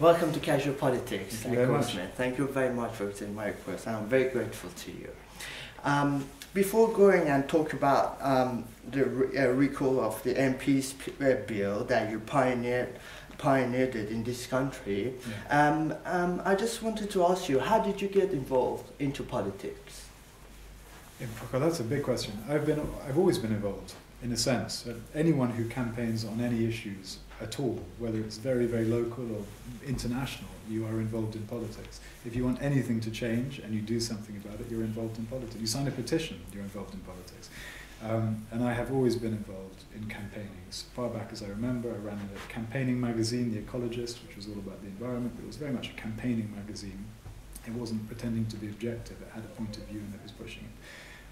Welcome to Casual Politics, Zac Goldsmith. Thank you very much for accepting my request. I'm very grateful to you. Before going and talk about the recall of the MP's bill that you pioneered it in this country, I just wanted to ask you, how did you get involved into politics? Well, that's a big question. I've always been involved, in a sense. Anyone who campaigns on any issues at all, whether it's very, very local or international, you are involved in politics. If you want anything to change and you do something about it, you're involved in politics. You sign a petition, you're involved in politics. And I have always been involved in campaigning. As far back as I remember, I ran a campaigning magazine, The Ecologist, which was all about the environment, but it was very much a campaigning magazine. It wasn't pretending to be objective, it had a point of view and it was pushing it.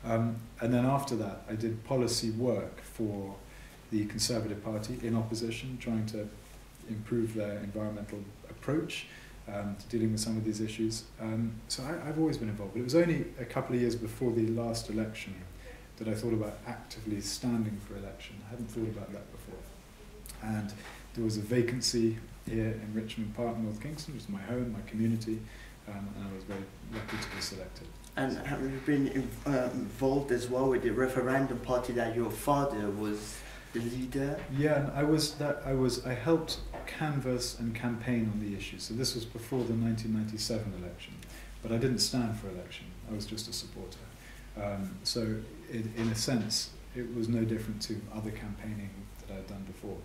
And then after that, I did policy work for the Conservative Party in opposition, trying to improve their environmental approach to dealing with some of these issues. So I've always been involved, but it was only a couple of years before the last election that I thought about actively standing for election. I hadn't thought about that before. And there was a vacancy here in Richmond Park, North Kingston, which is my home, my community, and I was very lucky to be selected. And have you been involved as well with the referendum party that your father was the leader? Yeah, and I helped canvass and campaign on the issue. So this was before the 1997 election, but I didn't stand for election. I was just a supporter. So in a sense, it was no different to other campaigning that I'd done before.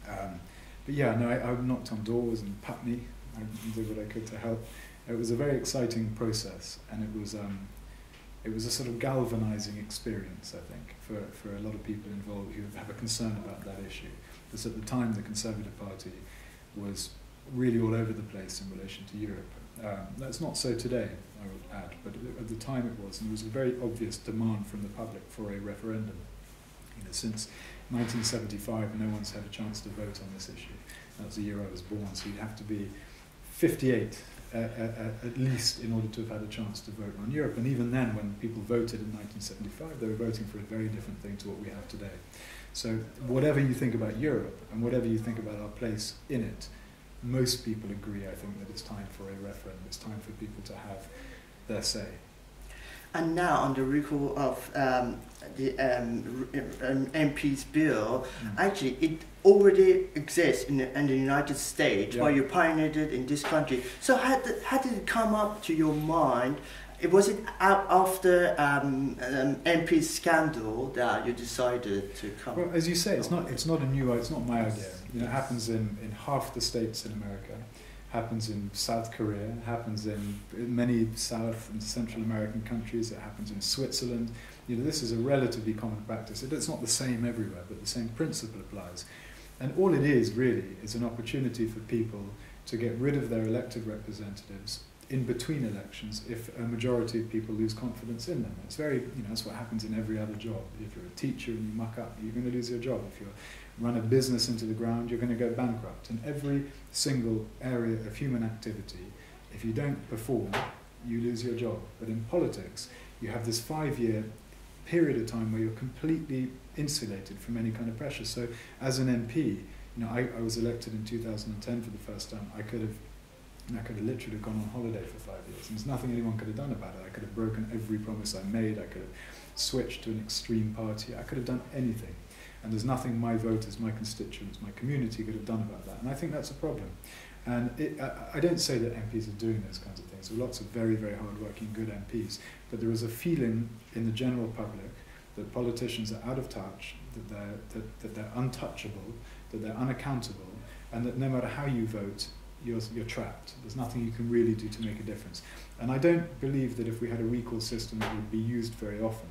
But yeah, no, I knocked on doors in Putney. I did what I could to help. It was a very exciting process, and it was a sort of galvanizing experience, I think, for a lot of people involved who have a concern about that issue. Because at the time, the Conservative Party was really all over the place in relation to Europe. That's not so today, I would add, but at the time it was, and there was a very obvious demand from the public for a referendum. You know, since 1975, no one's had a chance to vote on this issue. That was the year I was born, so you'd have to be 58 at least in order to have had a chance to vote on Europe. And even then, when people voted in 1975, they were voting for a very different thing to what we have today. So whatever you think about Europe, and whatever you think about our place in it, most people agree, I think, that it's time for a referendum. It's time for people to have their say. And now, on the recall of the MP's bill, actually it already exists in the United States, while you pioneered it in this country. So how did it come up to your mind? Was it after MP's scandal that you decided to come? Well, as you say, it's not my idea. You know, it happens in half the states in America. Happens in South Korea, happens in many South and Central American countries, it happens in Switzerland. You know, this is a relatively common practice. It's not the same everywhere, but the same principle applies. And all it is, really, is an opportunity for people to get rid of their elected representatives in between elections if a majority of people lose confidence in them. It's very, you know, that's what happens in every other job. If you're a teacher and you muck up, you're going to lose your job. If you run a business into the ground, you're going to go bankrupt. In every single area of human activity, if you don't perform, you lose your job. But in politics, you have this 5-year period of time where you're completely insulated from any kind of pressure. So as an MP, you know, I was elected in 2010 for the first time. I could have literally gone on holiday for 5 years. And there's nothing anyone could have done about it. I could have broken every promise I made. I could have switched to an extreme party. I could have done anything. And there's nothing my voters, my constituents, my community could have done about that. And I think that's a problem. And I don't say that MPs are doing those kinds of things. There are lots of very, very hard-working, good MPs. But there is a feeling in the general public that politicians are out of touch, that they're untouchable, that they're unaccountable, and that no matter how you vote, you're trapped. There's nothing you can really do to make a difference. And I don't believe that if we had a recall system, it would be used very often.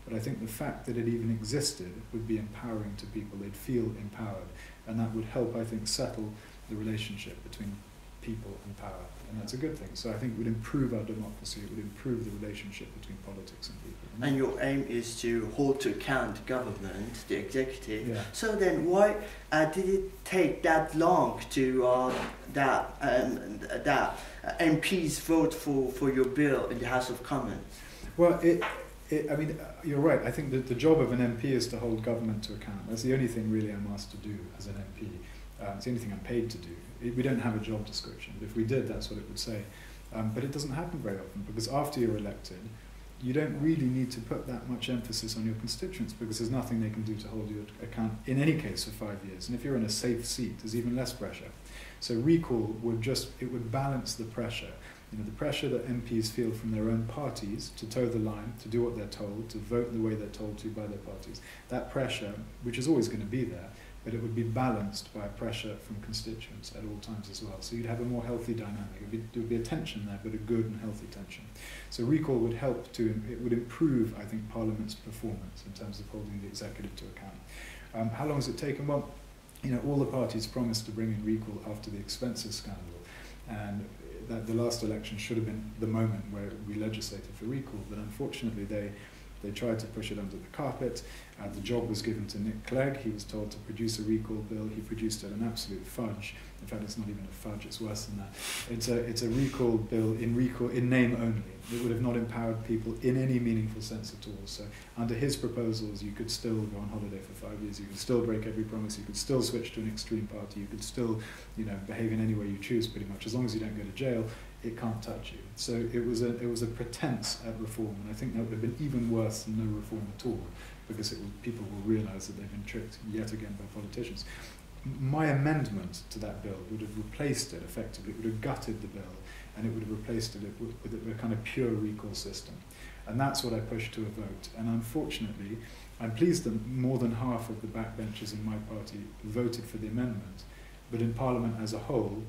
But I think the fact that it even existed would be empowering to people. They'd feel empowered. And that would help, I think, settle the relationship between people and power. And that's a good thing. So I think it would improve our democracy. It would improve the relationship between politics and people. And your aim is to hold to account government, the executive. Yeah. So then why did it take that long to that MPs vote for your bill in the House of Commons? Well, I mean, you're right. I think that the job of an MP is to hold government to account. That's the only thing really I'm asked to do as an MP. It's the only thing I'm paid to do. We don't have a job description. If we did, that's what it would say. But it doesn't happen very often, because after you're elected, you don't really need to put that much emphasis on your constituents, because there's nothing they can do to hold you to account in any case for 5 years. And if you're in a safe seat, there's even less pressure. So recall would balance the pressure. The pressure that MPs feel from their own parties to toe the line, to do what they're told, to vote the way they're told to by their parties. That pressure, which is always going to be there, but it would be balanced by pressure from constituents at all times as well. So you'd have a more healthy dynamic. There would be a tension there, but a good and healthy tension. So recall would help it would improve, I think, Parliament's performance in terms of holding the executive to account. How long has it taken? Well, all the parties promised to bring in recall after the expenses scandal, and that the last election should have been the moment where we legislated for recall, but unfortunately they tried to push it under the carpet. The job was given to Nick Clegg. He was told to produce a recall bill. He produced an absolute fudge. In fact, it's not even a fudge, it's worse than that. It's a recall bill in name only. It would have not empowered people in any meaningful sense at all. So under his proposals, you could still go on holiday for 5 years. You could still break every promise. You could still switch to an extreme party. You could still, behave in any way you choose, pretty much. As long as you don't go to jail, it can't touch you. So it was a pretense at reform, and I think that would have been even worse than no reform at all, because people will realise that they've been tricked yet again by politicians. My amendment to that bill would have replaced it effectively. It would have gutted the bill, and it would have replaced it with a kind of pure recall system. And that's what I pushed to a vote. And unfortunately, I'm pleased that more than half of the backbenchers in my party voted for the amendment, but in Parliament as a whole,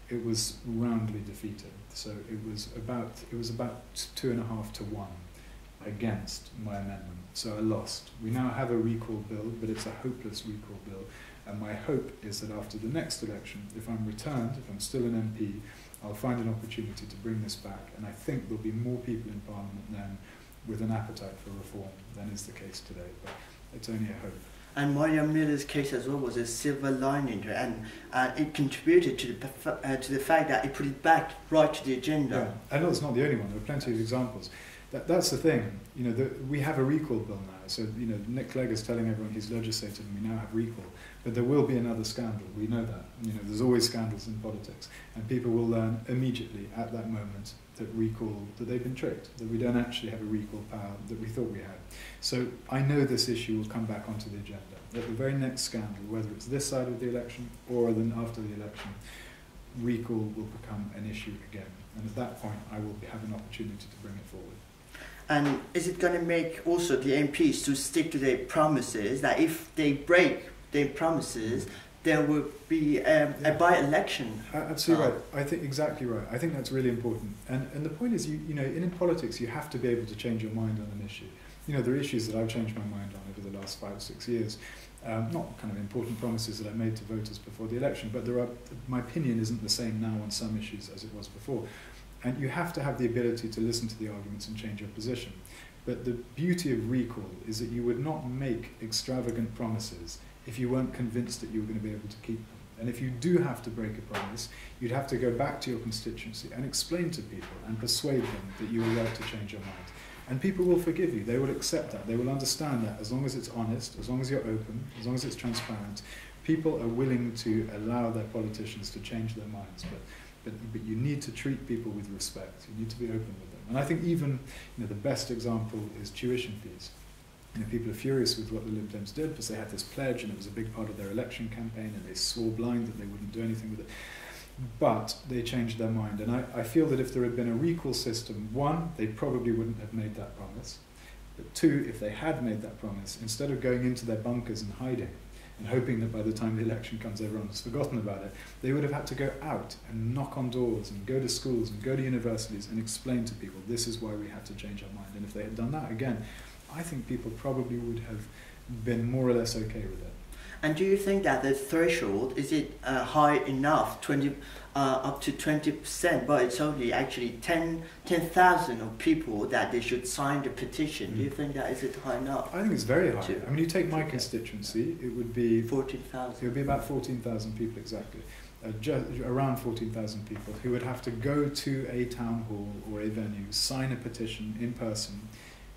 it was roundly defeated. So it was about 2.5 to 1 against my amendment. So I lost. We now have a recall bill, but it's a hopeless recall bill. And my hope is that after the next election, if I'm returned, if I'm still an MP, I'll find an opportunity to bring this back. And I think there'll be more people in Parliament then with an appetite for reform than is the case today. But it's only a hope. And William Miller's case as well was a silver lining, and it contributed to the fact that it put it back right to the agenda. Yeah. And it's not the only one. There are plenty of examples. That's the thing. We have a recall bill now. So Nick Clegg is telling everyone he's legislated, and we now have recall. But there will be another scandal. We know that. There's always scandals in politics, and people will learn immediately at that moment that they've been tricked, that we don't actually have a recall power that we thought we had. So I know this issue will come back onto the agenda. At the very next scandal, whether it's this side of the election or then after the election, recall will become an issue again. And at that point, I will have an opportunity to bring it forward. And is it going to make also the MPs to stick to their promises, that if they break their promises, there will be a by-election? Absolutely right. I think exactly right. I think that's really important. And the point is, in politics, you have to be able to change your mind on an issue. There are issues that I've changed my mind on over the last 5 or 6 years. Not kind of important promises that I made to voters before the election, but my opinion isn't the same now on some issues as it was before. And you have to have the ability to listen to the arguments and change your position. But the beauty of recall is that you would not make extravagant promises if you weren't convinced that you were going to be able to keep them. And if you do have to break a promise, you'd have to go back to your constituency and explain to people and persuade them that you were right to change your mind. And people will forgive you. They will accept that. They will understand that as long as it's honest, as long as you're open, as long as it's transparent, people are willing to allow their politicians to change their minds. But you need to treat people with respect. You need to be open with them. And I think even the best example is tuition fees. People are furious with what the Lib Dems did because they had this pledge and it was a big part of their election campaign and they swore blind that they wouldn't do anything with it. But they changed their mind. And I feel that if there had been a recall system, one, they probably wouldn't have made that promise. But two, if they had made that promise, instead of going into their bunkers and hiding and hoping that by the time the election comes everyone has forgotten about it, they would have had to go out and knock on doors and go to schools and go to universities and explain to people this is why we had to change our mind. And if they had done that again, I think people probably would have been more or less okay with it. And do you think that the threshold, is it high enough, up to 20%, but it's only actually 10,000 of people that they should sign the petition? Do you think that is it high enough? I think it's very high. I mean, you take my constituency, it would be 14,000. It would be about 14,000 people exactly. Around 14,000 people who would have to go to a town hall or a venue, sign a petition in person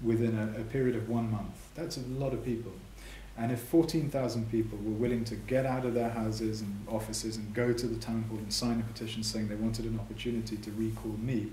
within a period of 1 month. That's a lot of people. And if 14,000 people were willing to get out of their houses and offices and go to the town hall and sign a petition saying they wanted an opportunity to recall me,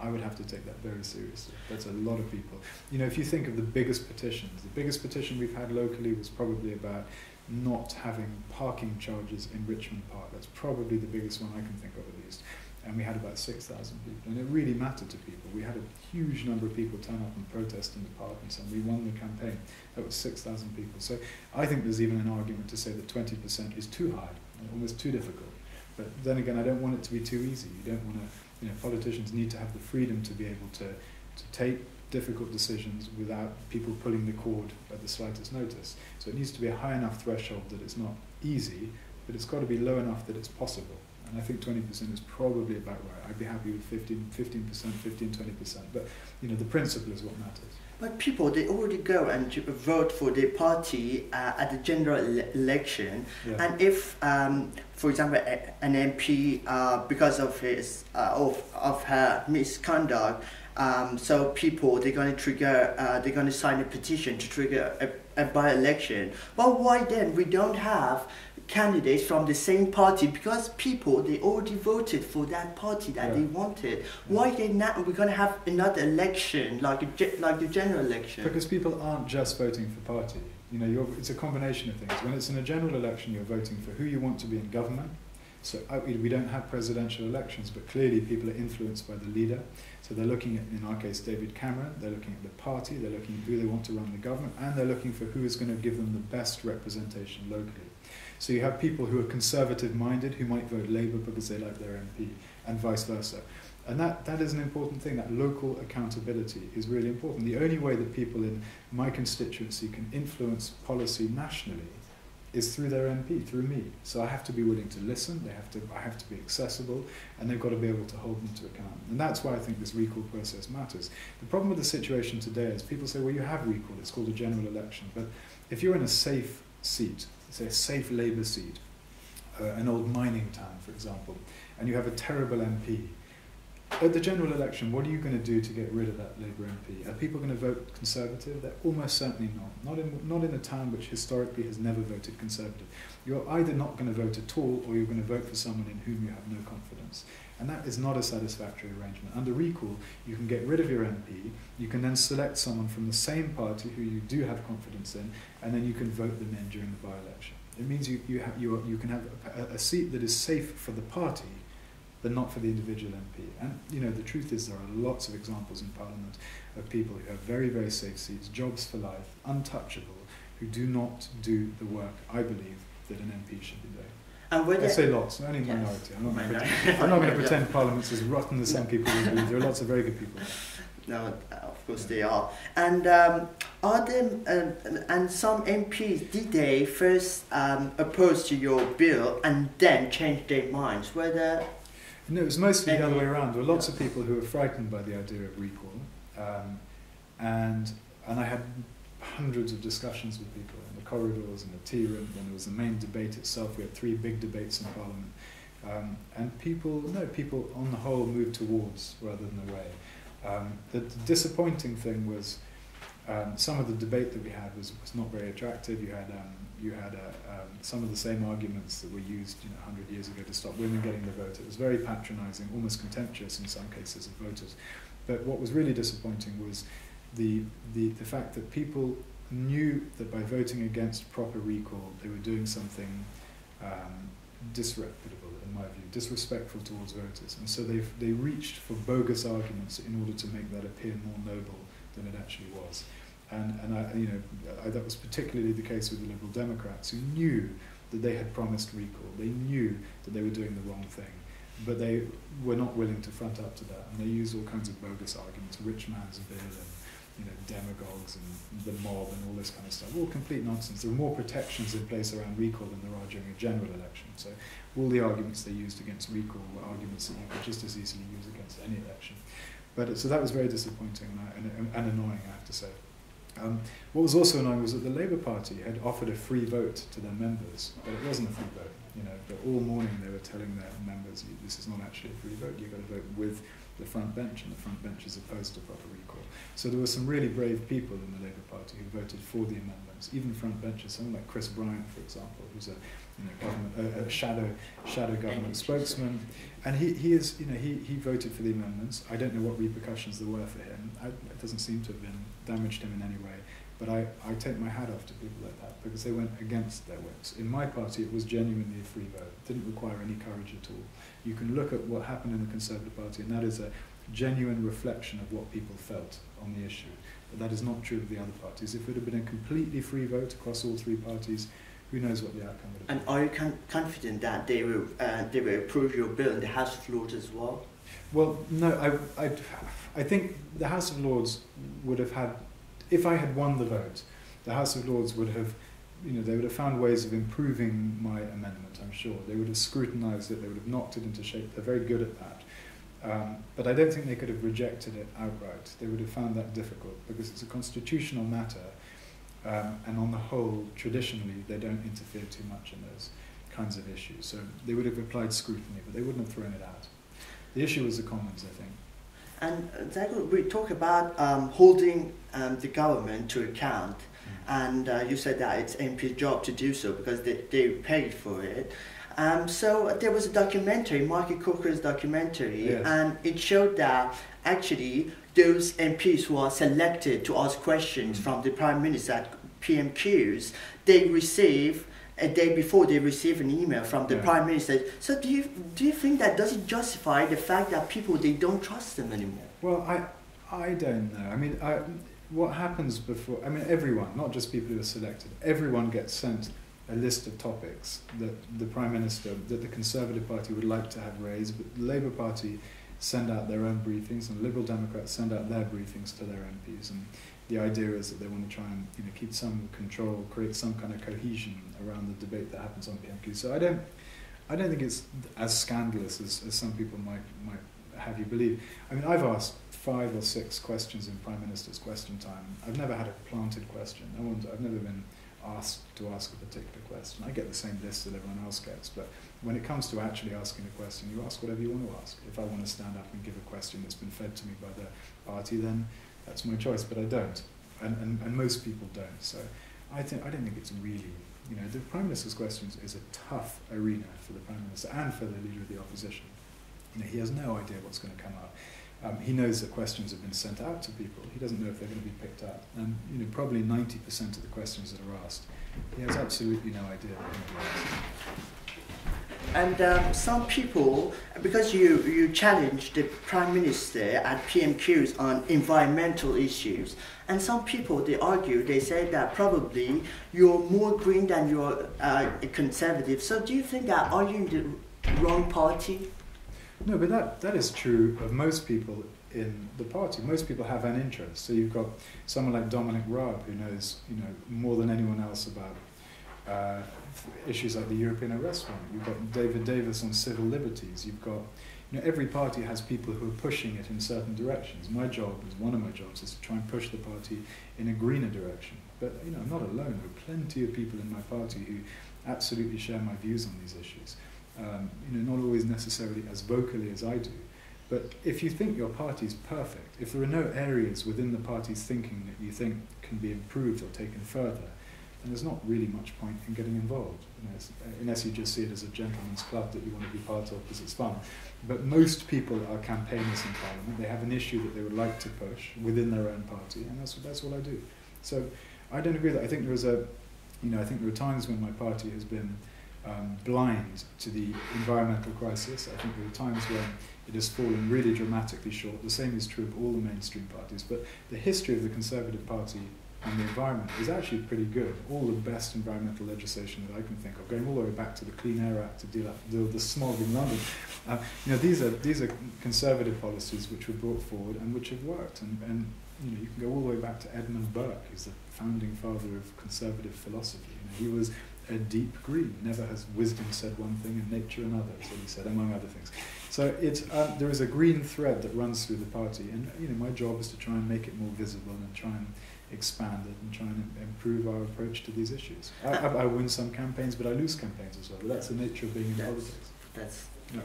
I would have to take that very seriously. That's a lot of people. You know, if you think of the biggest petitions, the biggest petition we've had locally was probably about not having parking charges in Richmond Park. That's probably the biggest one I can think of at least. And we had about 6,000 people. And it really mattered to people. We had a huge number of people turn up and protest in the park and so on. We won the campaign. That was 6,000 people. So I think there's even an argument to say that 20% is too high, almost too difficult. But then again, I don't want it to be too easy. You don't want to, you know, politicians need to have the freedom to be able to take difficult decisions without people pulling the cord at the slightest notice. So it needs to be a high enough threshold that it's not easy, but it's got to be low enough that it's possible. And I think 20% is probably about right. I'd be happy with 15%, 20%. But you know, the principle is what matters. But people, they already go and vote for their party at the general election. Yeah. And if, for example, an MP, because of his of her misconduct, so people, they're going to trigger, they're going to sign a petition to trigger a by-election. Well, why then we don't have candidates from the same party? Because people, they already voted for that party that they wanted. Why they not? We're going to have another election like the general election? Because people aren't just voting for party. You know, it's a combination of things. When it's in a general election, you're voting for who you want to be in government. So we don't have presidential elections, but clearly people are influenced by the leader. So they're looking at, in our case, David Cameron, they're looking at the party, they're looking at who they want to run the government, and they're looking for who is going to give them the best representation locally. So you have people who are conservative-minded who might vote Labour because they like their MP, and vice versa. And that is an important thing. That local accountability is really important. The only way that people in my constituency can influence policy nationally is through their MP, through me. So I have to be willing to listen, I have to be accessible, and they've got to be able to hold them to account. And that's why I think this recall process matters. The problem with the situation today is people say, well, you have recall, it's called a general election. But if you're in a safe seat, say a safe Labour seat, an old mining town, for example, and you have a terrible MP, at the general election, what are you going to do to get rid of that Labour MP? Are people going to vote Conservative? They're almost certainly not. Not in a town which historically has never voted Conservative. You're either not going to vote at all, or you're going to vote for someone in whom you have no confidence. And that is not a satisfactory arrangement. Under recall, you can get rid of your MP, you can then select someone from the same party who you do have confidence in, and then you can vote them in during the by-election. It means you can have a seat that is safe for the party, but not for the individual MP. And you know, the truth is there are lots of examples in Parliament of people who have very, very safe seats, jobs for life, untouchable, who do not do the work, I believe, that an MP should be doing. I say lots, only minority. I'm not going to pretend Parliament's as rotten as some people would believe. There are lots of very good people there. No, of course they are. And are there, and some MPs, did they first oppose to your bill and then change their minds? Whether No, it was mostly the other way around. There were lots of people who were frightened by the idea of recall, and I had hundreds of discussions with people in the corridors, in the tea room. When there was the main debate itself, we had 3 big debates in Parliament, and people on the whole moved towards rather than away. The disappointing thing was some of the debate that we had was not very attractive. You had some of the same arguments that were used 100 years ago to stop women getting the vote. It was very patronising, almost contemptuous in some cases of voters. But what was really disappointing was the fact that people knew that by voting against proper recall, they were doing something disreputable, in my view, disrespectful towards voters. And so they reached for bogus arguments in order to make that appear more noble than it actually was. And that was particularly the case with the Liberal Democrats, who knew that they had promised recall. They knew that they were doing the wrong thing, but they were not willing to front up to that. And they used all kinds of bogus arguments, rich man's bill, and demagogues and the mob and all this kind of stuff. All complete nonsense. There are more protections in place around recall than there are during a general election. So all the arguments they used against recall were arguments that you could just as easily use against any election. But so that was very disappointing and annoying, I have to say. What was also annoying was that the Labour Party had offered a free vote to their members, but it wasn't a free vote. But all morning they were telling their members, this is not actually a free vote, you've got to vote with the front bench, and the front bench is opposed to proper recall. So there were some really brave people in the Labour Party who voted for the amendments, even front benchers, someone like Chris Bryant, for example, who's a shadow government spokesman, and he voted for the amendments. I don't know what repercussions there were for him. It doesn't seem to have been damaged him in any way. But I take my hat off to people like that, because they went against their wits. In my party, it was genuinely a free vote. It didn't require any courage at all. You can look at what happened in the Conservative Party, and that is a genuine reflection of what people felt on the issue. But that is not true of the other parties. If it had been a completely free vote across all three parties, who knows what the outcome would have been. And are you confident that they will approve your bill in the House of Lords as well? Well, no, I think the House of Lords would have had, if I had won the vote, the House of Lords would have, they would have found ways of improving my amendment, I'm sure. They would have scrutinised it, they would have knocked it into shape. They're very good at that. But I don't think they could have rejected it outright. They would have found that difficult, because it's a constitutional matter, and on the whole, traditionally, they don't interfere too much in those kinds of issues. So they would have applied scrutiny, but they wouldn't have thrown it out. The issue was the Commons, I think. And Zac, we talk about holding the government to account, and you said that it's MP's job to do so because they paid for it. So there was a documentary, Marky Cooker's documentary, yes. And it showed that actually those MPs who are selected to ask questions from the Prime Minister at PMQs, they receive, a day before they receive an email from the Prime Minister. So do you think that does it justify the fact that people, they don't trust them anymore? Well, I don't know. I mean, what happens before, I mean, everyone, not just people who are selected, everyone gets sent a list of topics that the Prime Minister, that the Conservative Party would like to have raised, but the Labour Party send out their own briefings, and Liberal Democrats send out their briefings to their MPs. And the idea is that they want to try and keep some control, create some kind of cohesion around the debate that happens on PMQ. So I don't think it's as scandalous as some people might have you believe. I mean, I've asked 5 or 6 questions in Prime Minister's question time. I've never had a planted question. I've never been asked to ask a particular question. I get the same list that everyone else gets, but when it comes to actually asking a question, you ask whatever you want to ask. If I want to stand up and give a question that's been fed to me by the party, then that's my choice, but I don't. And most people don't. So I don't think it's really, the Prime Minister's questions is a tough arena for the Prime Minister and for the Leader of the Opposition. He has no idea what's going to come up. He knows that questions have been sent out to people. He doesn't know if they're going to be picked up. And probably 90% of the questions that are asked, he has absolutely no idea what they're going to be asked. And some people, because you challenged the Prime Minister at PMQs on environmental issues, and some people, they say that probably you're more green than you're a conservative. So do you think that, are you in the wrong party? No, but that is true of most people in the party. Most people have an interest. So you've got someone like Dominic Raab, who knows more than anyone else about issues like the European arrest warrant. You've got David Davis on civil liberties. You've got every party has people who are pushing it in certain directions. One of my jobs is to try and push the party in a greener direction. But I'm not alone. There are plenty of people in my party who absolutely share my views on these issues. Not always necessarily as vocally as I do. But if you think your party's perfect, if there are no areas within the party's thinking that you think can be improved or taken further, then there's not really much point in getting involved. Unless you just see it as a gentleman's club that you want to be part of because it's fun. But most people are campaigners in Parliament. They have an issue that they would like to push within their own party, and that's what I do. So I don't agree with that. I think I think there are times when my party has been blind to the environmental crisis. I think there are times when it has fallen really dramatically short. The same is true of all the mainstream parties. But the history of the Conservative Party and the environment is actually pretty good. All the best environmental legislation that I can think of, going all the way back to the Clean Air Act to deal with the smog in London. These are Conservative policies which were brought forward and which have worked. And you can go all the way back to Edmund Burke, who's the founding father of Conservative philosophy. He was a deep green. Never has wisdom said one thing and nature another, so he said, among other things. So there is a green thread that runs through the party, and my job is to try and make it more visible and try and expand it and try and improve our approach to these issues. I win some campaigns, but I lose campaigns as well. But that's the nature of being in politics. That's yeah.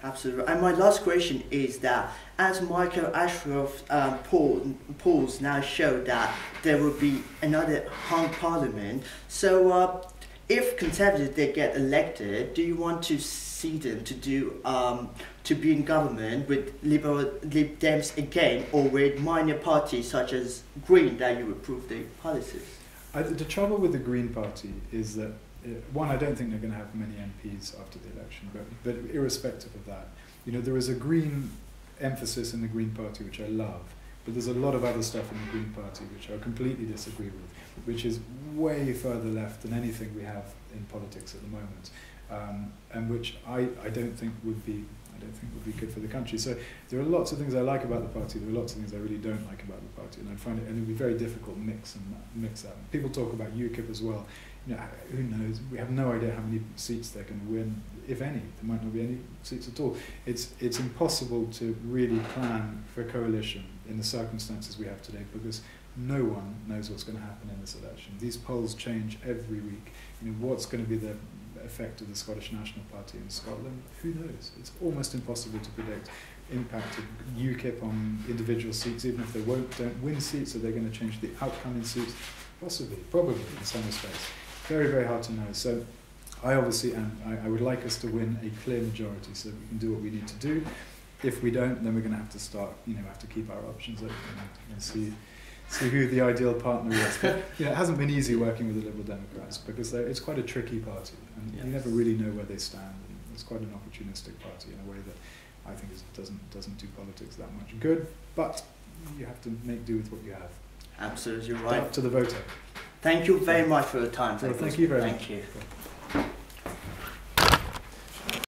Absolutely. And my last question is that as Michael Ashcroft's polls now show that there will be another hung parliament, so if Conservatives they get elected, do you want to see them to be in government with Lib Dems again, or with minor parties such as Green that you approve the policies? The trouble with the Green Party is that one, I don't think they're going to have many MPs after the election, but irrespective of that, there is a Green emphasis in the Green Party which I love, but there's a lot of other stuff in the Green Party which I completely disagree with, which is way further left than anything we have in politics at the moment, and which I don't think would be good for the country. So there are lots of things I like about the party. There are lots of things I really don't like about the party, and I find it would be very difficult to mix that. People talk about UKIP as well. Who knows? We have no idea how many seats they're going to win, if any. There might not be any seats at all. It's impossible to really plan for a coalition in the circumstances we have today, because no one knows what's going to happen in this election. These polls change every week. What's going to be the effect of the Scottish National Party in Scotland? Who knows? It's almost impossible to predict impact of UKIP on individual seats, even if they don't win seats. Are they going to change the outcome in seats? Possibly, probably, in some respects. Very, very hard to know. So I obviously I would like us to win a clear majority so that we can do what we need to do. If we don't, then we're going to have to start, have to keep our options open and see who the ideal partner is. But it hasn't been easy working with the Liberal Democrats, because it's quite a tricky party, and you never really know where they stand. And it's quite an opportunistic party in a way that I think doesn't do politics that much good. But you have to make do with what you have. Absolutely right. Up to the voter. Thank you very much for your time. Thank you very much. Thank you.